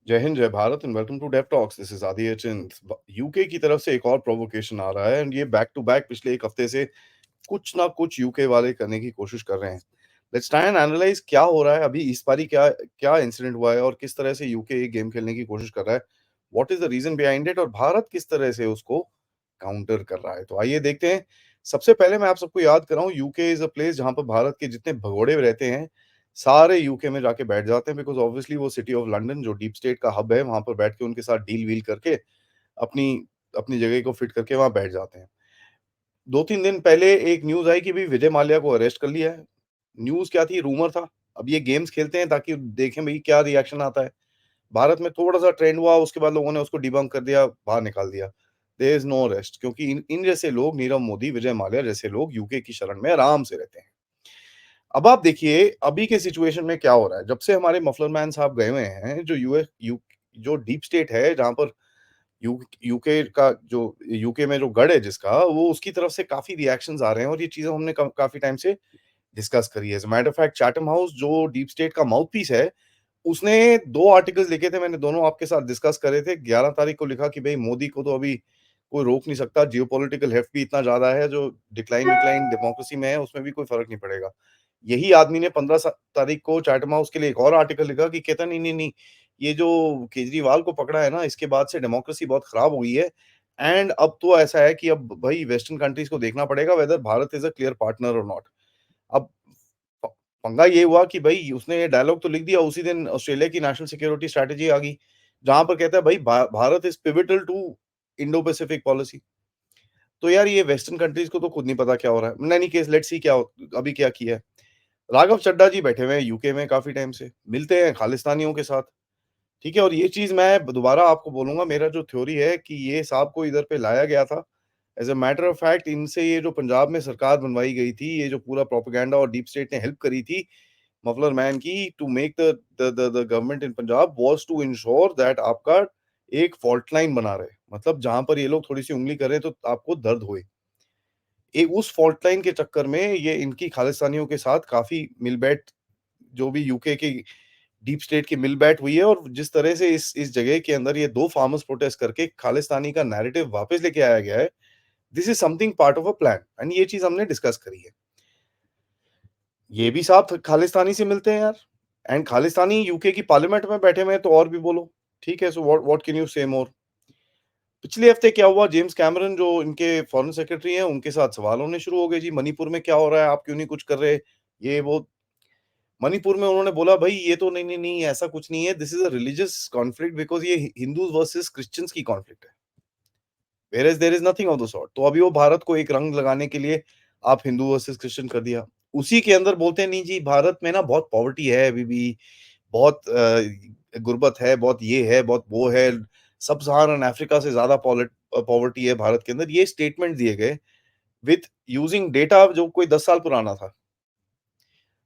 जय हिंद, जय Bharat and welcome to Dave talks. This is Aadi Achint. UK की तरफ से एक और प्रोवोकेशन आ रहा है एंड ये बैक टू बैक पिछले एक हफ्ते से कुछ ना कुछ यूके वाले करने की कोशिश कर रहे हैं। लेट्स ट्राई एंड एनालाइज क्या हो रहा है अभी इस बारी, क्या क्या इंसिडेंट हुआ है और किस तरह से यूके ये गेम खेलने की कोशिश कर रहा है। What is the reason behind it और भारत किस तरह से उसको काउंटर कर रहा है। तो आइए देखते हैं। सबसे पहले मैं आप सबको याद कराऊं, यूके इज अ प्लेस जहां पर भारत के जितने भगोड़े रहते हैं सारे यूके में जाके बैठ जाते हैं, बिकॉज़ ऑब्वियसली वो सिटी ऑफ लंदन जो डीप स्टेट का हब है, वहाँ पर बैठ के उनके साथ डील-वील करके अपनी अपनी जगह को फिट करके वहाँ बैठ जाते हैं। 2-3 दिन पहले एक न्यूज़ आई कि भई विजय माल्या को अरेस्ट कर लिया है। न्यूज़ क्या थी? रूमर था। अब ये गेम्स खेलते हैं ताकि देखें भई क्या रिएक्शन आता है। भारत में थोड़ा-सा ट्रेंड हुआ, उसके बाद लोगों ने उसको डिबंक कर दिया, बाहर निकाल दिया। देयर इज़ नो अरेस्ट, क्योंकि इन इन जैसे लोग, नीरव मोदी, विजय माल्या जैसे लोग यूके की शरण में आराम से रहते हैं। अब आप देखिए अभी के सिचुएशन में क्या हो रहा है। जब से हमारे मफलर मैन साहब गए हुए हैं, जो यूएस यू जो डीप स्टेट है जहाँ पर यूके का जो यूके में जो गढ़ है जिसका, वो उसकी तरफ से काफ़ी रिएक्शंस आ रहे हैं और ये चीज़ें हमने काफ़ी टाइम से डिस्कस करी है। As a matter of fact Chatham house जो डीप स्टेट का माउथपीस है, उसने 2 आर्टिकल्स लिखे थे, मैंने दोनों आपके साथ डिस्कस करे थे। 11 तारीख को लिखा कि भई मोदी को तो अभी कोई रोक नहीं सकता, जियोपॉलिटिकल हेफ्ट भी इतना ज़्यादा है, जो डिक्लाइन डेमोक्रेसी में है, उसमें भी कोई फ़र्क नहीं पड़ेगा। यही आदमी ने 15 तारीख को चैथम हाउस के लिए एक और आर्टिकल लिखा कि कहता नहीं, नहीं, नहीं, ये जो केजरीवाल को पकड़ा है ना, इसके बाद से डेमोक्रेसी बहुत खराब हुई है एंड अब तो ऐसा है कि अब भई वेस्टर्न कंट्रीज़ को देखना पड़ेगा whether Bharat is a clear partner और नॉट। अब प पंगा ये हुआ कि भई उसने ये डायलॉग तो लिख दिया, उसी दिन ऑस्ट्रेलिया की नेशनल सिक्योरिटी स्ट्रैटेजी आ गई, जहाँ पर कहता है भई Bharat is pivotal to Indo Pacific policy. तो यार ये वेस्टर्न कंट्रीज़ को तो खुद नहीं पता क्या हो रहा है। In any case let's see क्या अभी क्या किया है। राघव चड्ढा जी बैठे हुए हैं यूके में काफ़ी टाइम से, मिलते हैं खालिस्तानियों के साथ, ठीक है? और ये चीज़ मैं दोबारा आपको बोलूँगा, मेरा जो थ्योरी है कि ये साहब को इधर पे लाया गया था। As a matter of fact इनसे ये जो पंजाब में सरकार बनवाई गई थी, ये जो पूरा प्रोपेगेंडा और डीप स्टेट ने हेल्प करी थी मफलर मैन की to make the government in Punjab was to ensure that आपका एक फॉल्ट लाइन बना रहे। मतलब जहाँ पर ये लोग थोड़ी-सी उँगली करें तो आपको दर्द होए। उस फॉल्ट लाइन के चक्कर में ये इनकी खालिस्तानियों के साथ काफ़ी मिल-बैठ, जो भी यूके की डीप स्टेट की मिल-बैठ हुई है और जिस तरह से इस जगह के अंदर ये 2 फार्मर्स प्रोटेस्ट करके खालिस्तानी का नैरेटिव वापस लेके आया गया है, this is something part of a plan and ये चीज़ हमने डिस्कस करी है। ये भी साहब खालिस्तानी से मिलते हैं यार एंड खालिस्तानी यूके की पार्लियामेंट में बैठे हुए हैं तो और भी बोलो, ठीक है? So what what can you से मोर? पिछले हफ्ते क्या हुआ, जेम्स कैमरन जो इनके फॉरेन सेक्रेटरी हैं, उनके साथ सवाल होने शुरू हो गए जी, मणिपुर में क्या हो रहा है? आप क्यों नहीं कुछ कर रहे? ये वो। मणिपुर में उन्होंने बोला भई ये तो नहीं, नहीं, नहीं ऐसा कुछ नहीं है, this is a religious conflict because ये हिंदूज़ वर्सेस क्रिश्चियंस की कॉन्फ्लिक्ट है। Whereas there is nothing of the sort. तो अभी वो भारत को एक रंग लगाने के लिए आप हिंदू वर्सेस क्रिश्चियन कर दिया। उसी के अंदर बोलते हैं नहीं जी भारत में ना बहुत पॉवर्टी है अभी भी, बहुत गुर्बत है, बहुत ये है, बहुत वो है, सब सहारन अफ्रीका से ज़्यादा पॉवर्टी है भारत के अंदर। ये स्टेटमेंट दिए गए विथ यूजिंग डेटा जो कोई 10 साल पुराना था।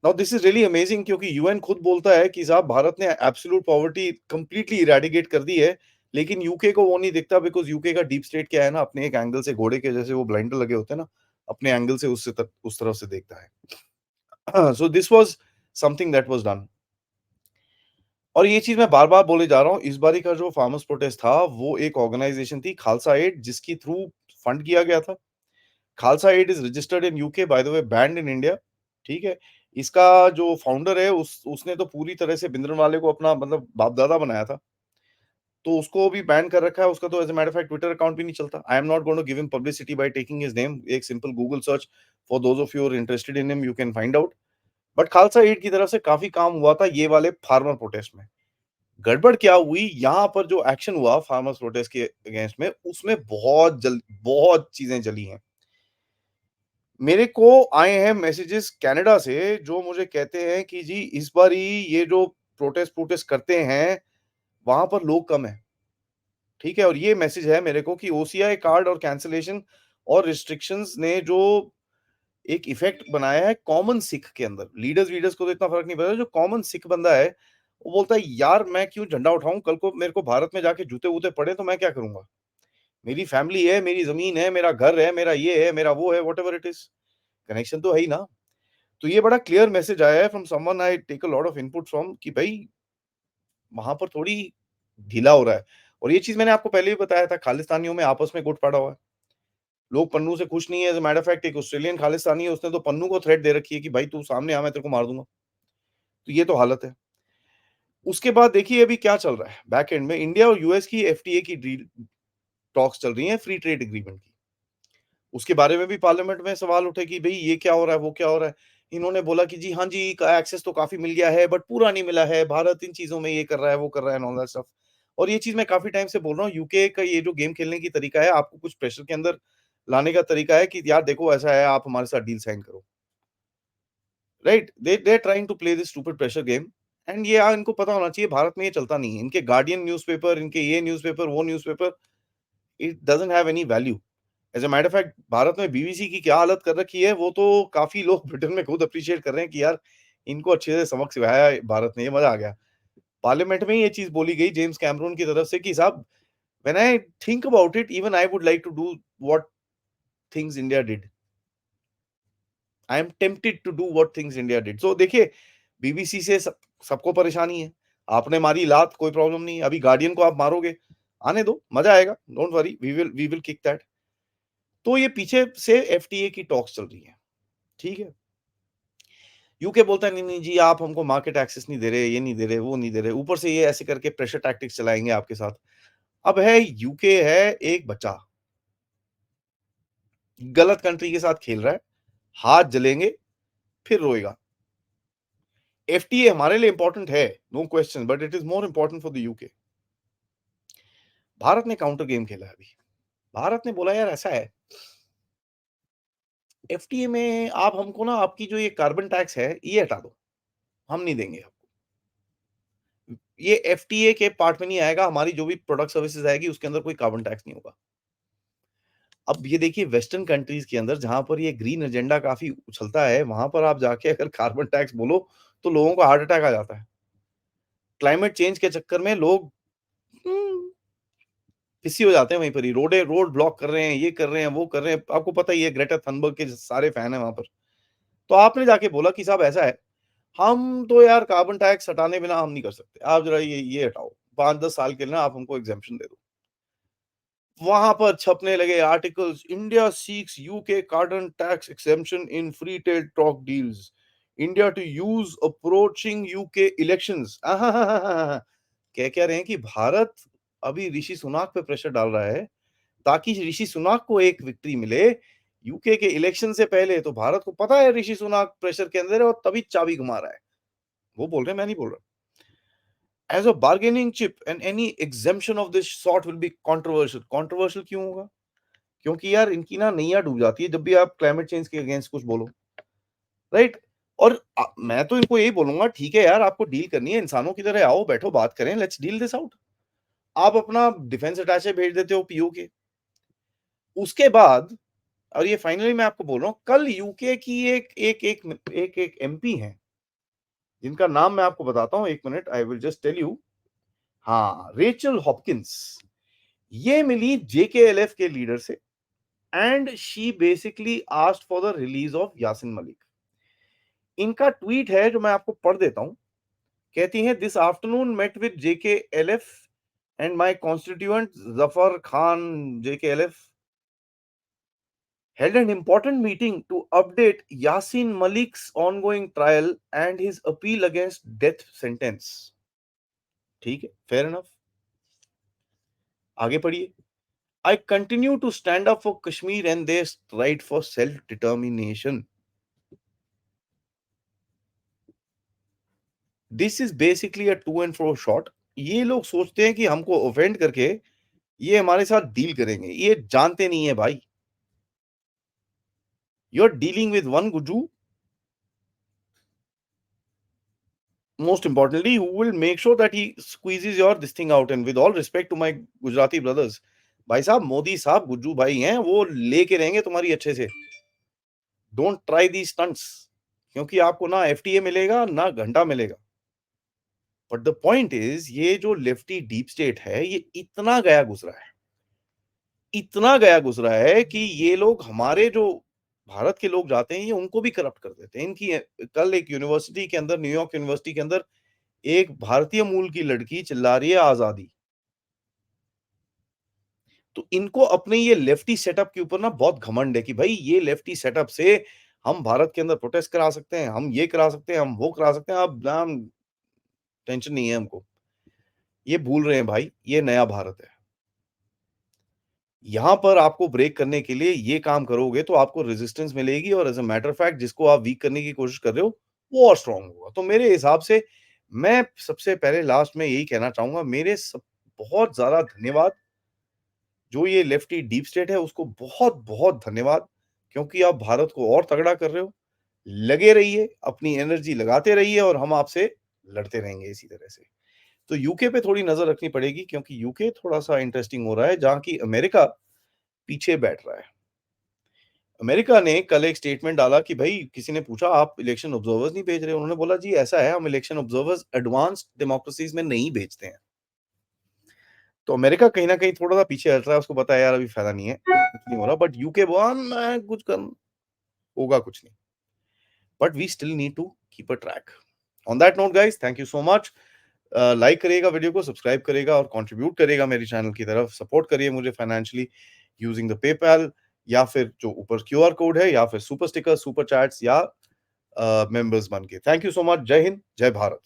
Now this is really amazing क्योंकि यूएन खुद बोलता है कि साहब भारत ने एब्सोल्यूट पॉवर्टी कंप्लीटली इरेडिकेट कर दी है, लेकिन यूके को वो नहीं दिखता बिकॉज़ यूके का डीप स्टेट क्या है ना, अपने एक एंगल से घोड़े के जैसे वो ब्लाइंडर लगे होते हैं ना, अपने एंगल से उस तरफ से देखता है। So this was something that was done. और ये चीज़ मैं बार-बार बोले जा रहा हूँ, इस बारी का जो फार्मर्स प्रोटेस्ट था, वो एक ऑर्गनाइज़ेशन थी खालसा एड जिसके थ्रू फंड किया गया था। Khalsa Aid is registered in UK, by the way banned in India, ठीक है? इसका जो फाउंडर है उसने तो पूरी तरह से भिंद्रनवाले को अपना मतलब बाप-दादा बनाया था। तो उसको भी बैन कर रखा है, उसका तो as a matter of fact Twitter account भी नहीं चलता। I am not going to give him publicity by taking his name. एक simple Google search for those of you who are interested in him, you can find out. But Khalsa Aid की तरफ से काफ़ी काम हुआ था ये वाले फार्मर प्रोटेस्ट में। गड़बड़ क्या हुई, यहाँ पर जो एक्शन हुआ फार्मर्स प्रोटेस्ट के अगेंस्ट में, उसमें बहुत चीज़ें जली हैं। मेरे को आए हैं मैसेजेस कनाडा से जो मुझे कहते हैं कि जी इस बारी ये जो प्रोटेस्ट करते हैं, वहाँ पर लोग कम हैं, ठीक है? और ये मैसेज है मेरे को कि ओसीआई कार्ड और कैंसलेशन और रिस्ट्रिक्शंस ने जो एक इफ़ेक्ट बनाया है कॉमन सिख के अंदर। लीडर्स-वीडर्स को तो इतना फ़र्क नहीं पड़ता, जो कॉमन सिख बंदा है, वो बोलता है यार मैं क्यों झंडा उठाऊँ? कल को मेरे को भारत में जाके जूते-वूते पड़े तो मैं क्या करूँगा? मेरी फैमिली है, मेरी ज़मीन है, मेरा घर है, मेरा ये है, मेरा वो है, व्हाटएवर इट इज़। कनेक्शन तो है ही ना। तो ये बड़ा क्लियर मैसेज आया है from someone I take a lot of input from कि भई वहाँ पर थोड़ी ढीला हो रहा है। और ये चीज़ मैंने आपको पहले भी बताया था, खालिस्तानियों में आपस में गुट पड़ा हुआ है। लोग पन्नू से खुश नहीं है, as a matter of fact एक ऑस्ट्रेलियन खालिस्तानी है, उसने तो पन्नू को थ्रेट दे रखी है कि भाई तू सामने आ, मैं तेरे को मार दूँगा। तो ये तो हालत है। उसके बाद देखिए अभी क्या चल रहा है, बैक एंड में इंडिया और यूएस की एफटीए की डील टॉक्स चल रही हैं, फ्री ट्रेड एग्रीमेंट की। उसके बारे में भी पार्लियामेंट में सवाल उठे कि भई ये क्या हो रहा है, वो क्या हो रहा है? इन्होंने बोला कि जी हाँ जी, का एक्सेस तो काफ़ी मिल गया है बट पूरा नहीं मिला है, भारत इन चीज़ों में ये कर रहा है, वो कर रहा है एंड ऑल दैट स्टफ। और ये चीज़ मैं काफ़ी टाइम से बोल रहा हूँ, यूके का ये जो गेम खेलने की तरीका है, आपको कुछ प्रेशर के अंदर लाने का तरीका है कि यार देखो ऐसा है, आप हमारे साथ डील साइन करो। Right? They are trying to play this stupid pressure game and ये इनको पता होना चाहिए भारत में ये चलता नहीं है। इनके गार्डियन न्यूज़पेपर, इनके ये न्यूज़पेपर, वो newspaper, it doesn't have any value. As a matter of fact Bharat में बीबीसी की क्या हालत कर रखी है, वो तो काफ़ी लोग ब्रिटेन में खुद एप्रिशिएट कर रहे हैं कि यार इनको अच्छे से सबक सिखाया है भारत ने, ये मज़ा आ गया। पार्लियामेंट में ही ये चीज़ बोली गई जेम्स कैमरून की तरफ से कि साहब when I think about it even I would like to do what things India did. I am tempted to do what things India did. So देखिए बीबीसी से सबको परेशानी है। आपने मारी लात कोई प्रॉब्लम नहीं है। अभी गार्डियन को आप मारोगे, आने दो, मज़ा आएगा, don't worry we will kick that. तो ये पीछे से एफटीए की टॉक्स चल रही हैं, ठीक है? यूके बोलता है नहीं, नहीं जी आप हमको मार्केट एक्सेस नहीं दे रहे, ये नहीं दे रहे, वो नहीं दे रहे। ऊपर से ये ऐसे करके प्रेशर टैक्टिक्स चलाएँगे आपके साथ। अब है यूके है एक बच्चा, गलत कंट्री के साथ खेल रहा है, हाथ जलेंगे, फिर रोएगा। एफटीए हमारे लिए इम्पोर्टेंट है, no question but it is more important for the UK. Bharat ने काउंटर गेम खेला है अभी। भारत ने बोला यार ऐसा है, एफटीए में आप हमको ना आपकी जो ये कार्बन टैक्स है, ये हटा दो, हम नहीं देंगे आपको। ये एफटीए के पार्ट में नहीं आएगा, हमारी जो भी प्रोडक्ट सर्विसेज़ आएगी उसके अंदर कोई कार्बन टैक्स नहीं होगा। अब ये देखिए वेस्टर्न कंट्रीज़ के अंदर जहाँ पर ये ग्रीन एजेंडा काफ़ी उछलता है, वहाँ पर आप जाके अगर कार्बन टैक्स बोलो, तो लोगों को हार्ट अटैक आ जाता है। क्लाइमेट चेंज के चक्कर में लोग उम, पिस्सी हो जाते हैं वहीं पर ही, रोड ब्लॉक कर रहे हैं, ये कर रहे हैं, वो कर रहे हैं। आपको पता ही है ग्रेटा थनबर्ग के सारे फैन हैं वहाँ पर। तो आपने जाके बोला कि साहब ऐसा है, हम तो यार कार्बन टैक्स हटाने बिना हम नहीं कर सकते। आप ज़रा ये हटाओ, 5-10 साल के लिए ना आप हमको एग्ज़ेम्पशन दे दो। वहाँ पर छपने लगे articles, India seeks UK carbon tax exemption in free trade talk deals. India to use approaching UK elections. आहाहाहा! कह रहे हैं कि भारत अभी ऋषि सुनाक पे प्रेशर डाल रहा है, ताकि ऋषि सुनाक को एक विक्ट्री मिले, यूके के इलेक्शन से पहले। तो भारत को पता है ऋषि सुनाक प्रेशर के अंदर है और तभी चाबी घुमा रहा है। वो बोल रहे हैं, मैं नहीं बोल रहा। As a bargaining chip and any exemption of this sort will be controversial. Controversial क्यों होगा? क्योंकि यार इनकी ना नैया डूब जाती है जब भी आप क्लाइमेट चेंज के अगेंस्ट कुछ बोलो, राइट? और मैं तो इनको यही बोलूँगा ठीक है यार आपको डील करनी है, इंसानों की तरह आओ, बैठो, बात करें, लेट्स डील दिस आउट। आप अपना डिफेंस अटैचे भेज देते हो पीओ के। उसके बाद और ये फाइनली मैं आपको बोल रहा हूँ, कल यूके की एक एमपी हैं, जिनका नाम मैं आपको बताता हूँ, 1 minute I will just tell you. हाँ, रेचल हॉपकिंस, ये मिली जेकेएलएफ के लीडर से and she basically asked for the release of Yasin Malik. इनका ट्वीट है जो मैं आपको पढ़ देता हूँ। कहती हैं this afternoon met with JKLF and my constituent Zafar Khan JKLF held an important meeting to update Yasin Malik's ongoing trial and his appeal against death sentence। ठीक है, fair enough। आगे पढ़िए। I continue to stand up for Kashmir and their right for self-determination। This is basically a to and fro shot। ये लोग सोचते हैं कि हमको ऑफेंड करके ये हमारे साथ डील करेंगे। ये जानते नहीं है भाई। You are dealing with one Gujju, most importantly who will make sure that he squeezes your this thing out। And with all respect to my Gujarati brothers, भाई साहब मोदी साहब गुज्जू भाई हैं, वो लेके रहेंगे तुम्हारी अच्छे से। डोंट ट्राई दी स्टंट्स, क्योंकि आपको ना एफटीए मिलेगा ना घंटा मिलेगा। बट द पॉइंट इज ये जो लेफ्टी डीप स्टेट है ये इतना गया गुजरा है, इतना गया गुजरा है कि ये लोग हमारे जो भारत के लोग जाते हैं ये उनको भी करप्ट कर देते हैं। इनकी कल एक यूनिवर्सिटी के अंदर, न्यूयॉर्क यूनिवर्सिटी के अंदर एक भारतीय मूल की लड़की चिल्ला रही है आजादी। तो इनको अपने ये लेफ्टी सेटअप के ऊपर ना बहुत घमंड है कि भाई ये लेफ्टी सेटअप से हम भारत के अंदर प्रोटेस्ट करा सकते हैं, हम ये करा सकते हैं, हम वो करा सकते हैं, अब नाम टेंशन नहीं है हमको। ये भूल रहे हैं भाई, ये नया भारत है। यहाँ पर आपको ब्रेक करने के लिए ये काम करोगे तो आपको रेजिस्टेंस मिलेगी और as a matter of fact जिसको आप वीक करने की कोशिश कर रहे हो, वो और स्ट्रॉन्ग होगा। तो मेरे हिसाब से मैं सबसे पहले लास्ट में यही कहना चाहूँगा मेरे सब बहुत ज़्यादा धन्यवाद जो ये लेफ्टी डीप स्टेट है उसको बहुत-बहुत धन्यवाद क्योंकि आप भारत को और तगड़ा कर रहे हो। लगे रहिए, अपनी एनर्जी लगाते रहिए और हम आपसे लड़ते रहेंगे इसी तरह से। तो यूके पे थोड़ी नज़र रखनी पड़ेगी क्योंकि यूके थोड़ा-सा इंटरेस्टिंग हो रहा है जहाँ की अमेरिका पीछे बैठ रहा है। अमेरिका ने कल एक स्टेटमेंट डाला कि भई किसी ने पूछा आप इलेक्शन ऑब्जर्वर्स नहीं भेज रहे? उन्होंने बोला जी ऐसा है हम इलेक्शन ऑब्जर्वर्स एडवांस्ड डेमोक्रेसीज़ में नहीं भेजते हैं। तो अमेरिका कहीं न कहीं थोड़ा-सा पीछे हट रहा है, उसको पता है यार अभी फ़ायदा नहीं है, कुछ नहीं हो रहा बट यूके बोला मैं कुछ कर होगा कुछ नहीं। But we still need to keep a track. On that note guys thank you so much. Like करिएगा वीडियो को, सब्सक्राइब करिएगा और कंट्रीब्यूट करिएगा मेरे चैनल की तरफ, सपोर्ट करिए मुझे फाइनेंशियली यूजिंग द पेपैल या फिर जो ऊपर क्यूआर कोड है या फिर सुपर स्टिकर, सुपर चैट्स या मेंबर्स बन के। Thank you so much. जय हिंद, जय भारत।